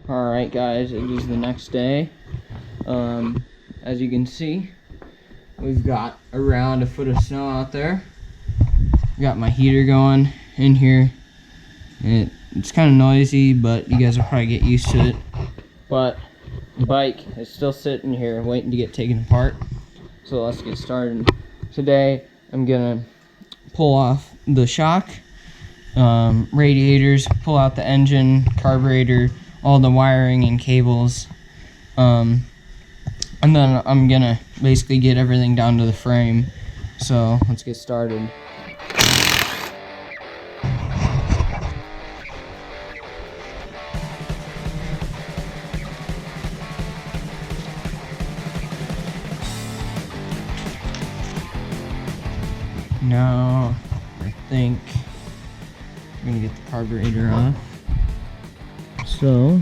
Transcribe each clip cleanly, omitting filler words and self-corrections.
Alright guys, it is the next day. As you can see, we've got around a foot of snow out there. Got my heater going in here. It's kind of noisy, but you guys will probably get used to it. But the bike is still sitting here waiting to get taken apart. So let's get started. Today I'm gonna pull off the shock, radiators, pull out the engine, carburetor, all the wiring and cables, and then I'm gonna basically get everything down to the frame. So let's get started. Now I think I'm gonna get the carburetor off. So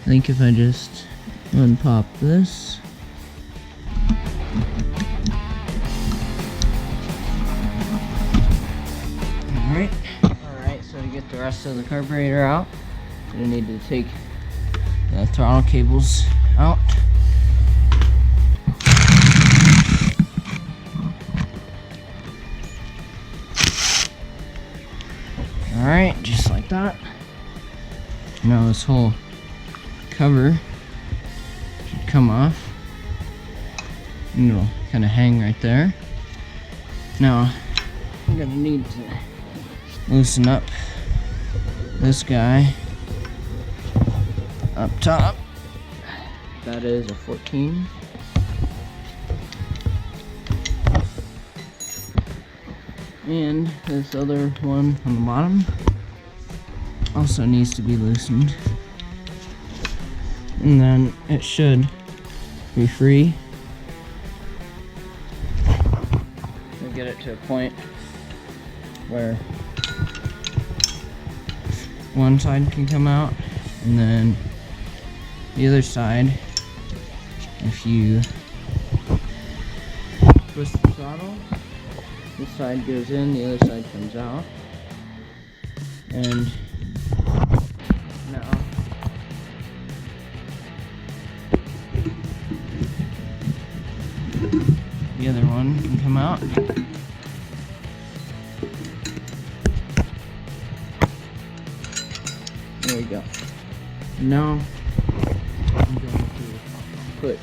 I think if I just unpop this, alright, so to get the rest of the carburetor out, I'm gonna need to take the throttle cables out. Alright, just like that. Now this whole cover should come off. And it'll kind of hang right there. Now, I'm gonna need to loosen up this guy up top. That is a 14. And this other one on the bottom also needs to be loosened. And then it should be free. We'll get it to a point where one side can come out, and then the other side, if you twist the throttle, this side goes in, the other side comes out. And now the other one can come out. There we go. Now I'm going to put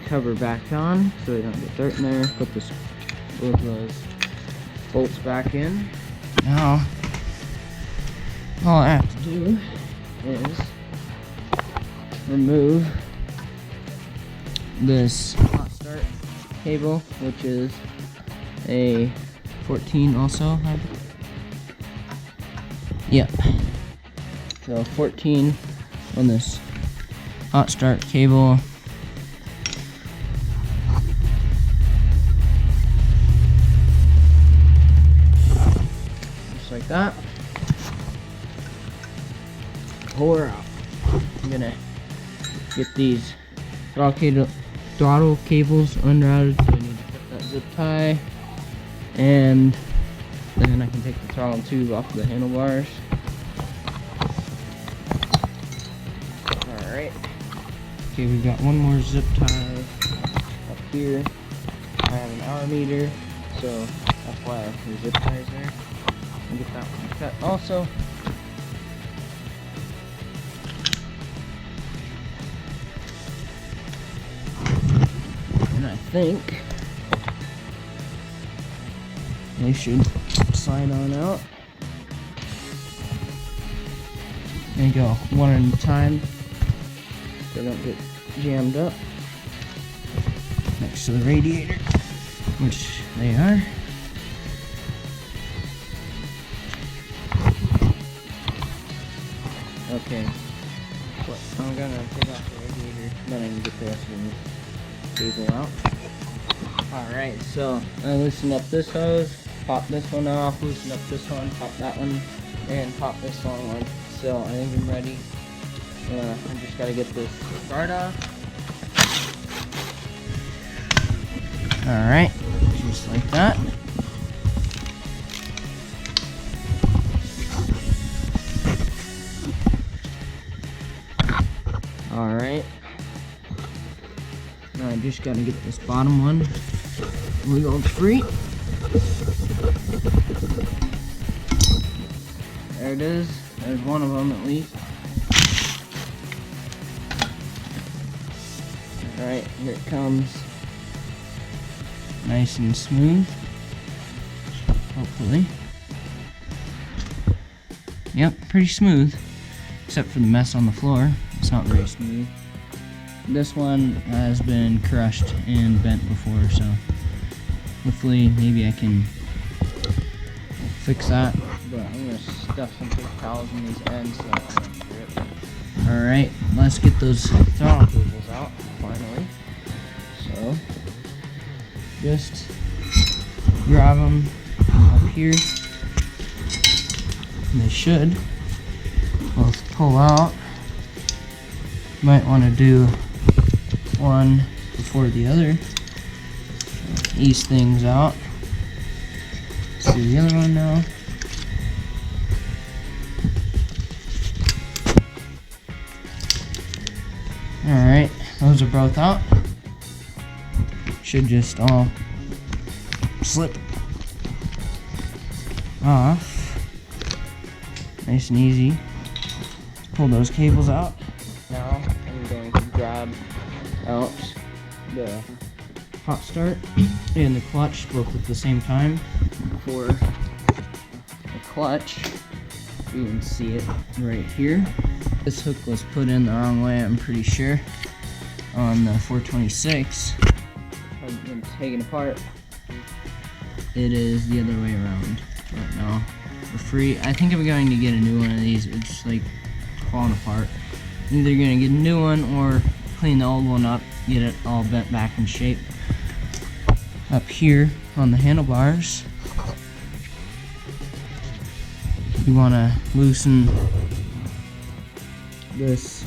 cover back on so we don't get dirt in there. Put both those bolts back in. Now all I have to do is remove this hot start cable, which is a 14 also. Yep. So 14 on this hot start cable. Like that. Pull her out. I'm gonna get these throttle cables unrouted, so I need to put that zip tie, and then I can take the throttle tube off the handlebars. Alright. Okay, we've got one more zip tie up here. I have an hour meter, so that's why the zip tie is there. And get that one cut also. And I think they should slide on out. And go one at a time so they don't get jammed up next to the radiator, which they are. Okay, well, I'm gonna take off the radiator, then I can get the rest of the cable out. Alright, so I loosened up this hose, pop this one off, loosen up this one, pop that one, and pop this long one. So I think I'm ready. I just gotta get this guard off. Alright, just like that. Alright. Now I just gotta get this bottom one wiggled free. There it is. There's one of them at least. Alright, here it comes. Nice and smooth. Hopefully. Yep, pretty smooth. Except for the mess on the floor. It's not very smooth. This one has been crushed and bent before, so hopefully maybe I can fix that. But I'm gonna stuff some paper towels in these ends so I don't grip. Alright, let's get those throttle cables out finally. So just grab them up here. And they should both pull out. Might want to do one before the other. Ease things out. Let's do the other one now. Alright, those are both out. Should just all slip off. Nice and easy. Let's pull those cables out. Now I'm going to grab out the hot start and the clutch both at the same time. For the clutch, you can see it right here. This hook was put in the wrong way, I'm pretty sure, on the 426. I'm going to take it apart. It is the other way around right now. For free. I think I'm going to get a new one of these. It's like falling apart. I'm either going to get a new one or clean the old one up, get it all bent back in shape. Up here on the handlebars, you want to loosen this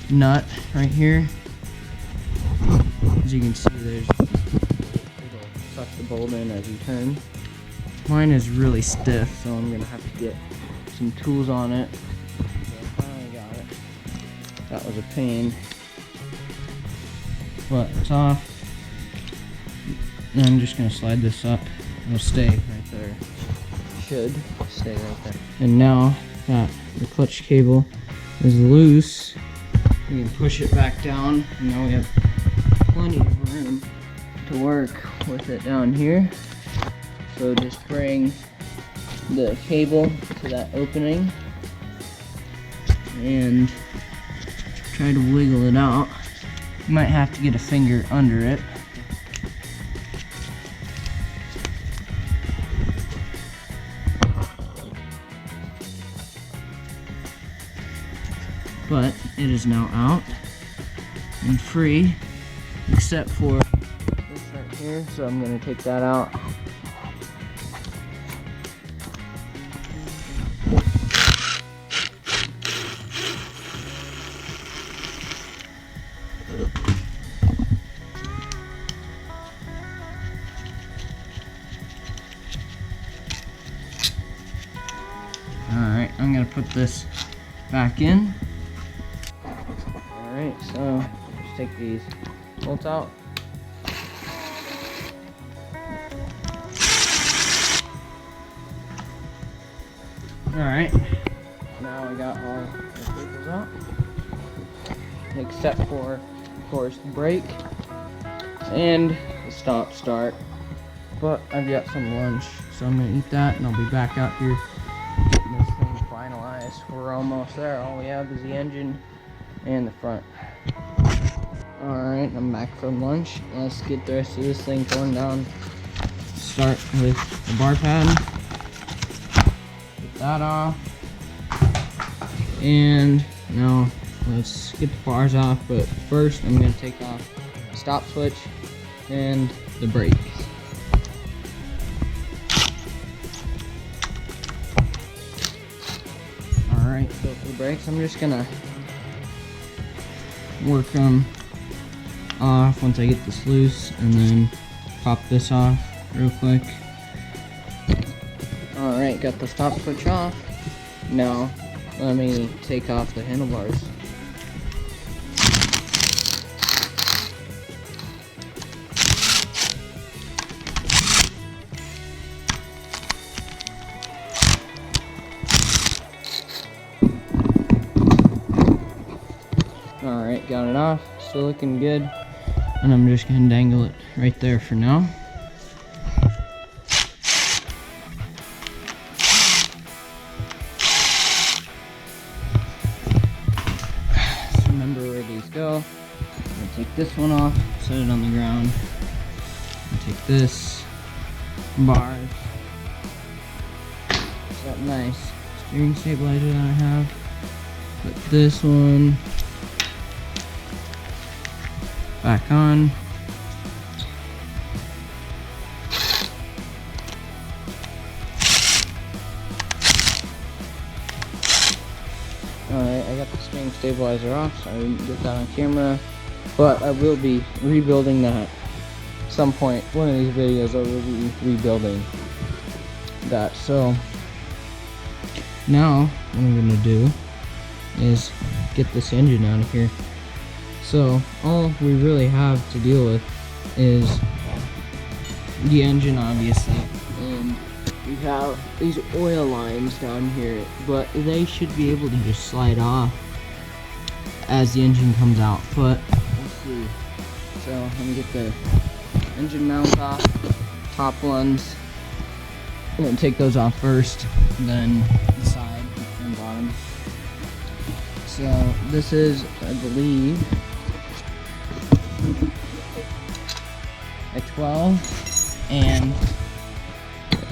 nut right here. As you can see, it'll suck the bolt in as you turn. Mine is really stiff, so I'm gonna have to get some tools on it. I finally got it. That was a pain, but it's off. And I'm just gonna slide this up. It'll stay right there. Should stay right there. And now that the clutch cable is loose, we can push it back down. And now we have plenty of room to work with it down here. So just bring the cable to that opening and try to wiggle it out. You might have to get a finger under it. But it is now out and free, except for this right here, so I'm going to take that out. Alright, I'm going to put this back in. Alright, so just take these bolts out. Alright, now I got all the cables out, except for, of course, the brake and the stop start. But I've got some lunch, so I'm going to eat that and I'll be back out here getting this thing finalized. We're almost there. All we have is the engine and the front. Alright, I'm back from lunch. Let's get the rest of this thing torn down. Start with the bar pad. Get that off. And now let's get the bars off, but first I'm going to take off the stop switch and the brake. Alright, so for the brakes, I'm just gonna work them off once I get this loose, and then pop this off real quick. Alright, got the stop switch off. Now, let me take off the handlebars. Alright, got it off. Still looking good. And I'm just gonna dangle it right there for now. So remember where these go. I'm gonna take this one off, set it on the ground. And take this bars. It's that nice steering stabilizer that I have. Put this one back on. Alright, I got the steering stabilizer off, so I didn't get that on camera. But I will be rebuilding that at some point. One of these videos I will be rebuilding that. So now what I'm gonna do is get this engine out of here. So all we really have to deal with is the engine, obviously, and we have these oil lines down here, but they should be able to just slide off as the engine comes out. But we'll see. So let me get the engine mount off, top ones. I'm gonna take those off first, then the side and bottom. So this is, I believe, a 12 and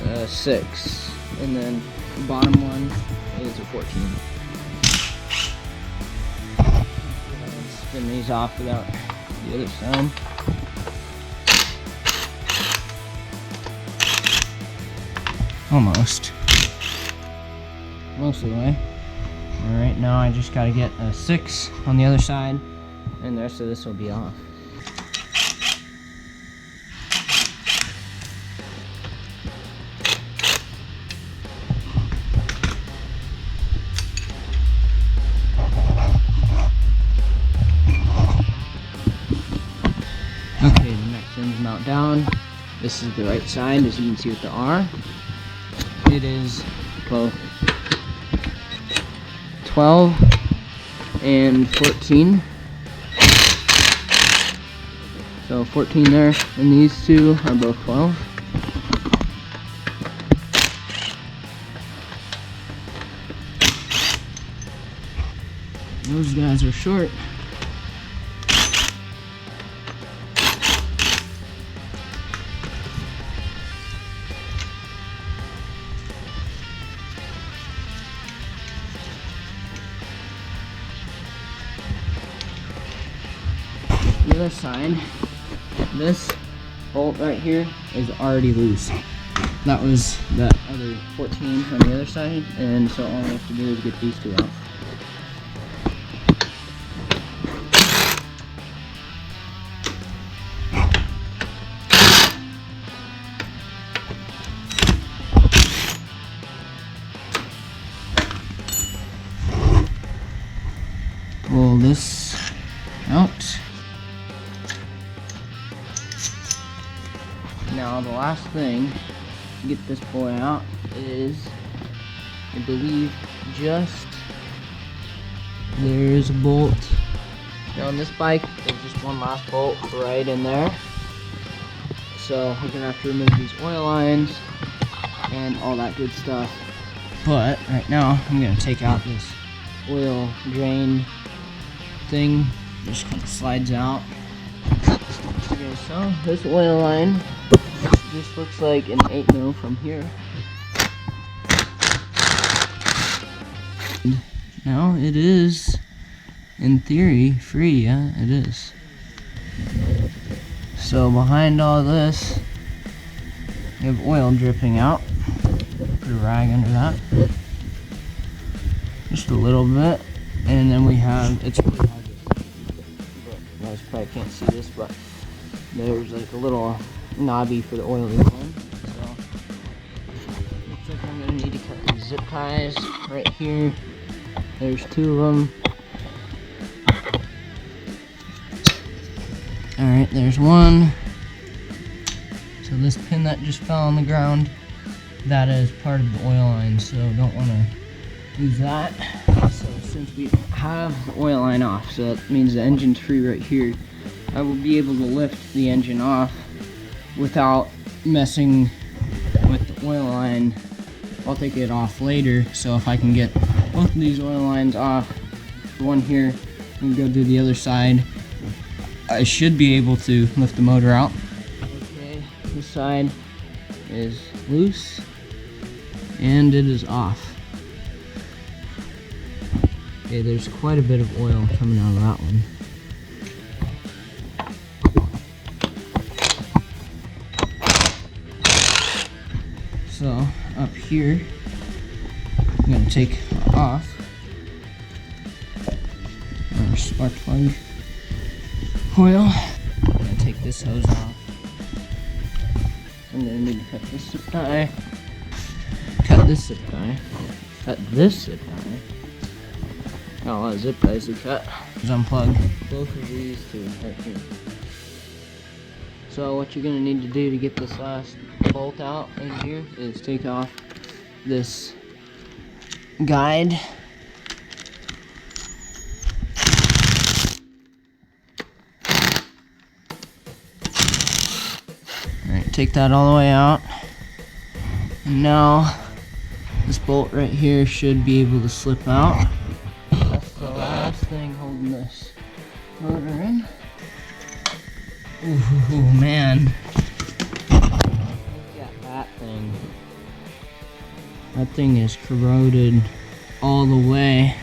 a 6, and then the bottom one is a 14. Spin these off without the other side. Almost. Most of the way. Alright, now I just gotta get a 6 on the other side, and the rest of this will be off. Okay, the next engine mount down. This is the right side, as you can see with the R. It is both 12 and 14. So 14 there, and these two are both 12. Those guys are short. The other side, this bolt right here is already loose. That was the other 14 on the other side, and so all we have to do is get these two out. Pull this out. Now the last thing to get this boy out is, I believe, there's a bolt. Now on this bike, there's just one last bolt right in there. So we're gonna have to remove these oil lines and all that good stuff. But right now, I'm gonna take out this oil drain thing. Just kind of slides out. Okay, so this oil line just looks like an 8mm from here. Now it is, in theory, free. Yeah, it is. So behind all this, you have oil dripping out. Put a rag under that, just a little bit, and then we have, it's pretty hard to see, but you guys probably can't see this, but there's like a little knobby for the oil to go in. So looks like I'm gonna need to cut these zip ties right here. There's 2 of them. Alright, there's one. So this pin that just fell on the ground, that is part of the oil line, so don't want to use that. So since we have the oil line off, so that means the engine's free right here, I will be able to lift the engine off without messing with the oil line. I'll take it off later, so if I can get both of these oil lines off, one here and go to the other side, I should be able to lift the motor out. Okay, this side is loose and it is off. Okay, there's quite a bit of oil coming out of that one. So up here, I'm going to take off our spark plug coil. I'm going to take this hose off. I'm going to need to cut this zip tie. Cut this zip tie. Cut this zip tie. Got a lot of zip ties to cut. Just unplug both of these two right here. So what you're going to need to do to get this last bolt out in here is take off this guide. Alright, take that all the way out. And now this bolt right here should be able to slip out. That's the last thing holding this motor in. Ooh, man. Look at that thing. That thing is corroded all the way.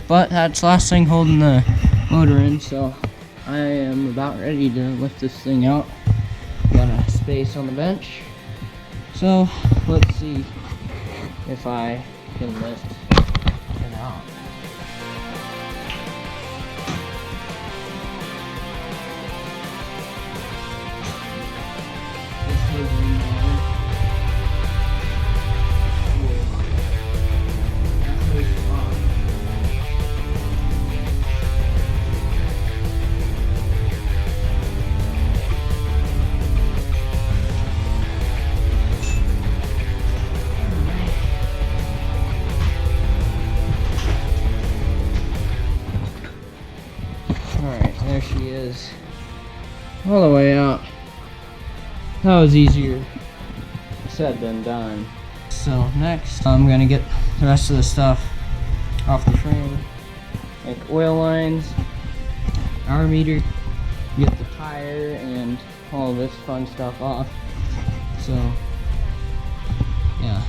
But that's the last thing holding the motor in, so I am about ready to lift this thing out. Got a space on the bench. So let's see if I can lift it out. Alright, there she is. All the way out. That was easier said than done. So next, I'm gonna get the rest of the stuff off the frame. Like oil lines, hour meter, get the tire and all this fun stuff off. So, yeah.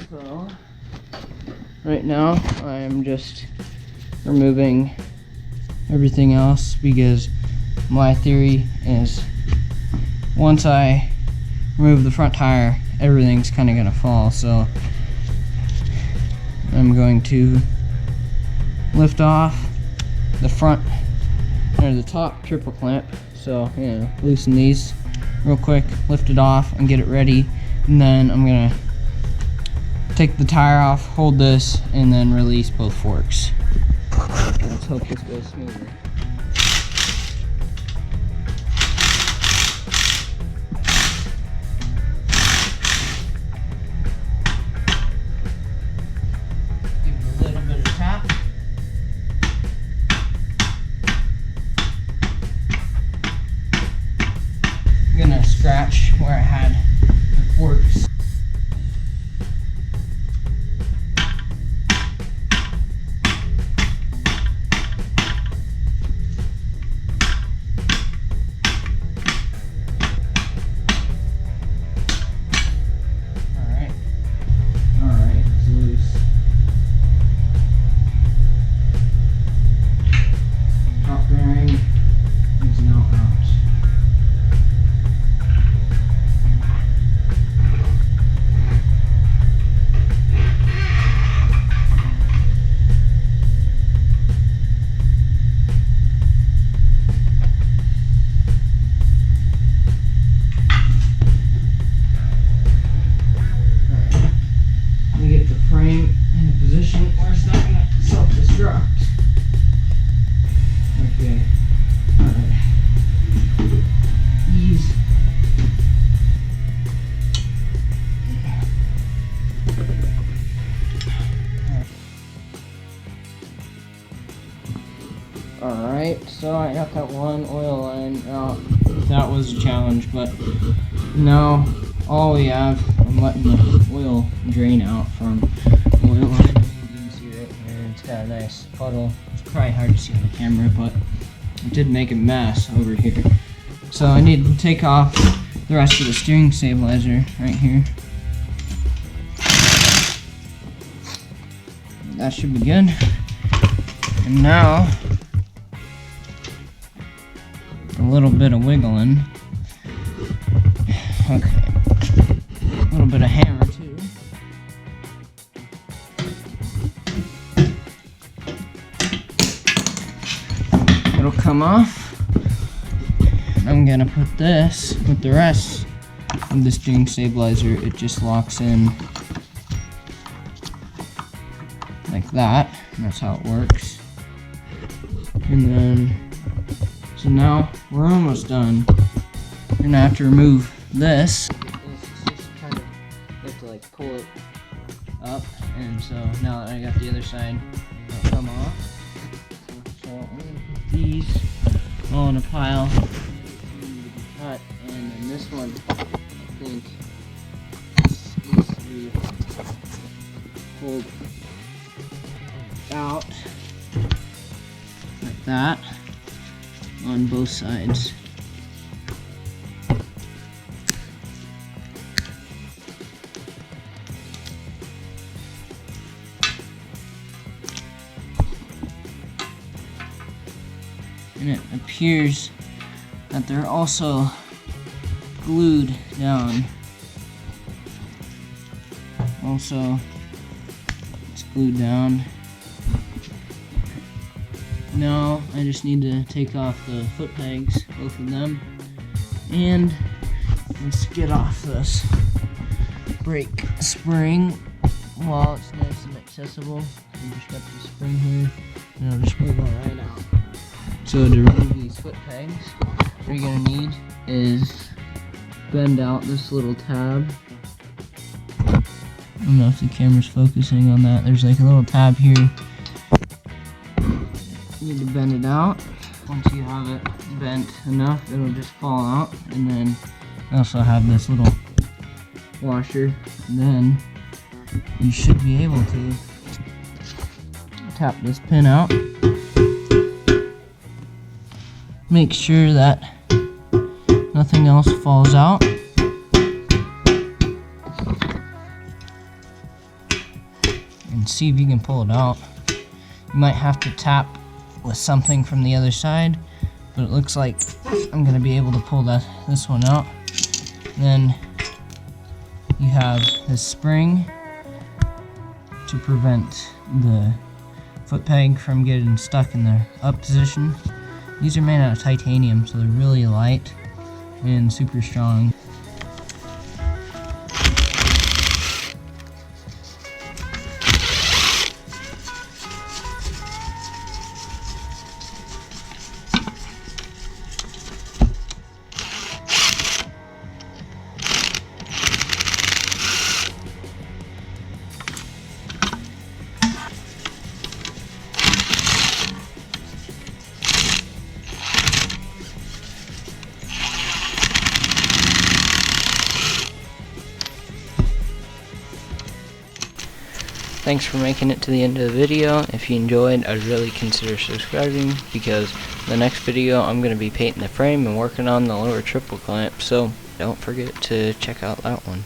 So, right now I am just removing everything else because my theory is once I remove the front tire, everything's kind of going to fall. So I'm going to lift off the front or the top triple clamp. So, you know, loosen these real quick, lift it off and get it ready, and then I'm going to take the tire off, hold this, and then release both forks. Let's hope this goes smoothly. Give it a little bit of tap. I'm gonna scratch where I had the forks. got that one oil line out. That was a challenge, but now all we have, I'm letting the oil drain out from the oil line. You can see right here, it's got a nice puddle. It's probably hard to see on the camera, but it did make a mess over here. So I need to take off the rest of the steering stabilizer right here. That should be good. And now, a little bit of wiggling. Okay. A little bit of hammer too. It'll come off. I'm gonna put this with the rest of the steering stabilizer. It just locks in like that. And that's how it works. And then, so now we're almost done. We're gonna have to remove this. It's just kind of, you have to like pull it up. And so now that I got the other side, it'll come off. So I'm gonna put these all in a pile. Cut, and then this one, I think, needs to be pulled out like that on both sides. And it appears that they're also glued down. Also, it's glued down. Now I just need to take off the foot pegs, both of them, and let's get off this brake spring while it's nice and accessible. You just got the spring here, and it'll just wiggle right out. So to remove these foot pegs, what you're gonna need is bend out this little tab. I don't know if the camera's focusing on that. There's like a little tab here. You need to bend it out. Once you have it bent enough, it'll just fall out. And then I also have this little washer. And then you should be able to tap this pin out. Make sure that nothing else falls out. And see if you can pull it out. You might have to tap with something from the other side, but it looks like I'm gonna be able to pull this one out. Then you have this spring to prevent the foot peg from getting stuck in the up position. These are made out of titanium, so they're really light and super strong. Thanks for making it to the end of the video. If you enjoyed, I'd really consider subscribing, because the next video I'm going to be painting the frame and working on the lower triple clamp, so don't forget to check out that one.